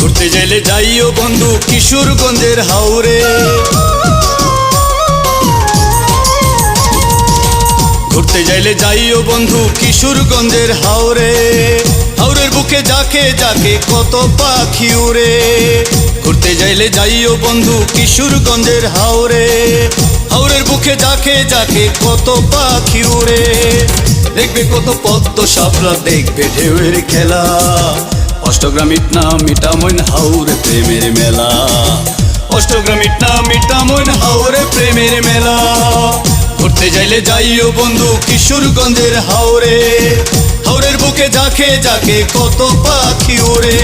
ঘুরতে যাইলে যাইও বন্ধু কিশোরগঞ্জের হাওরে। ঘুরতে যাইলে যাইও বন্ধু কিশোরগঞ্জের হাওরে। হাওরের বুকে যাকে যাকে কত পাখি উড়ে। ঘুরতে যাইলে যাইও বন্ধু কিশোরগঞ্জের হাওরে। হাওরের বুকে যাকে যাকে কত পাখি উড়ে। দেখবে কত পদ্ম শাপলা, দেখবে ঢেউয়ের খেলা। অষ্টগ্রাম ইটনা মিটামইন হাওরে প্রেমের মেলা। অষ্টগ্রাম ইটনা মিটামইন হাওরে প্রেমের মেলা। ঘুরতে যাইলে যাইও বন্ধু কিশোরগঞ্জের হাওরে। হাওরের বুকে যাকে যাকে কত পাখি ওড়ে।